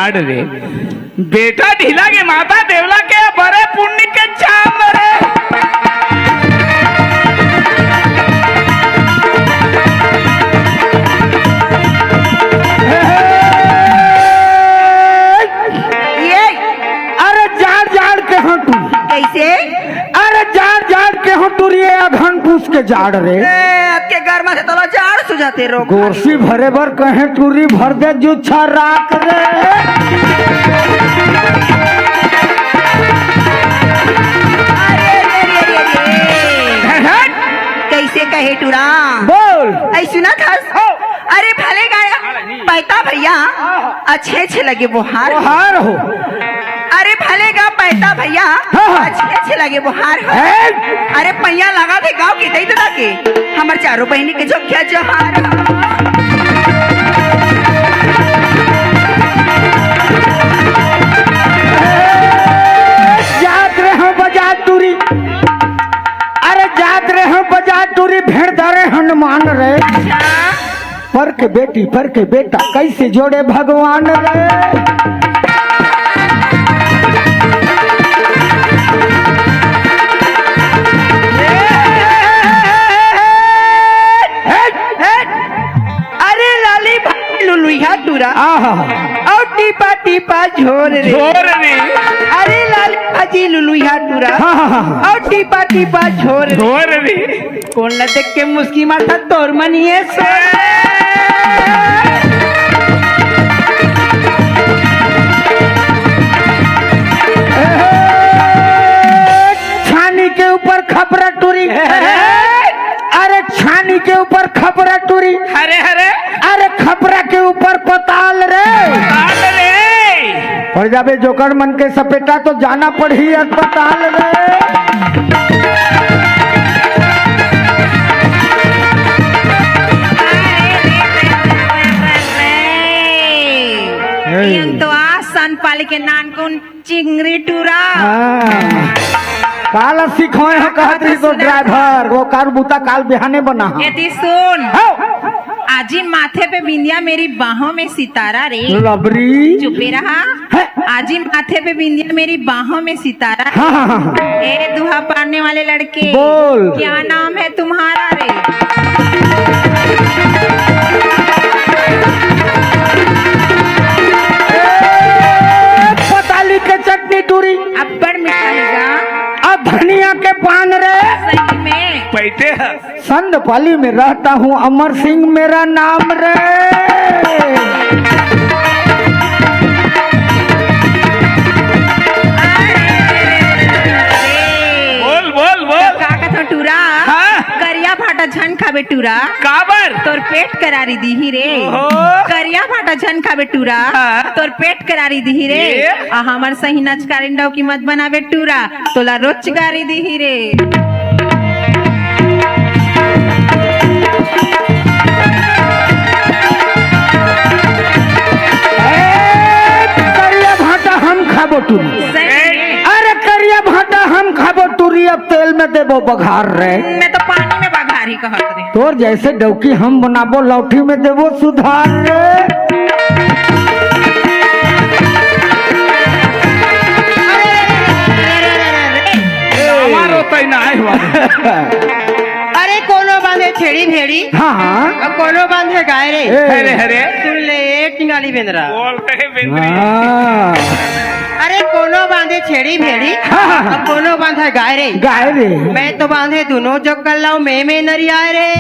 जाड़ रे बेटा ढीला के माता देवला के बड़े पुण्य के चाम रे। कैसे? अरे जाड़ के हो टूरिए अघन पूछ के जाड़ रे के घर में से तला जाड़ सुझाते रो गोरसी भरे भर कहे टूरी भर दे जुच्छा राख रे। कैसे कहे टूरा बोल ऐ सुना था? अरे भले गाया पैता भैया अच्छे लगे बुहार हार हो। अरे भले गा पैता भैया अच्छे लगे बुहार हो। अरे पैया लगा थे गाँव के दई ददा के हमार चारों बहनी के झोंकिया जहार जात रहे हो बाजार टूरी। अरे जात रहे हो बाजार टूरी भेड़ धरे हनुमान रे पर के बेटी पर के बेटा कैसे जोड़े भगवान रे। अरे लाली लुलुया टूरा और टीपा टीपा झोर रे अरे लाली भाजी लुलुया टूरा और टीपा टीपा झोर रे कौन न देख के मुस्की माथा तोर मनिए छानी के ऊपर खपरा टूरी। अरे छानी के ऊपर खपरा टूरी। हरे हरे अरे खपरा के ऊपर पताल रे पड़ जाबे जोकर मन के सपेटा तो जाना पड़ी अस्पताल रे। तो आसान पाली के नान कौन चिंगरी टूरा काल सिखोए हो कहती तो ड्राइवर वो कार बूता काल बिहाने बना यदि सुन आजी माथे पे बिंदिया मेरी बाहों में सितारा रे लबरी चुपे रहा आजी माथे पे बिंदिया मेरी बाहों में सितारा ए दुहा पाड़ने वाले लड़के बोल क्या नाम है तुम्हारा रे? पताली के चटनी टूरी अब्बड़ मिठाईगा अब धनिया के पान रे सही में पैते संदपाली में रहता हूँ अमर सिंह मेरा नाम रे। बोल बोल बोल का कथो टूरा करिया फाटा झन खाबे टूरा काबर तोर पेट करारी दीही रे करिया फाटा झन खाबे टूरा तोर पेट करारी दीही रे आ हमर सही नचकारिंडाव की मत बनावे टूरा तोला रोजगारी दीही रे। करिया भाटा हम खाबो टूरी। अरे करिया भाटा हम खाबो टूरी अब तेल में देबो बघार रे मैं तो पानी में बघार ही कहत रे तोर जैसे डौकी हम बनाबो लौठी में देबो सुधार रे। अरे कोनो बांधे छेड़ी भेड़ी हाँ और कोनो बांधे गाय रे हरे हरे सुन ले एक टिंगाली बेंद्रा बोलते हैं बेंद्री अरे कोनो बांधे छेड़ी भेड़ी और कोनो बांधे गाय रे गाय रे मैं तो बांधे दोनों जो कल्लाऊ में नरिया रे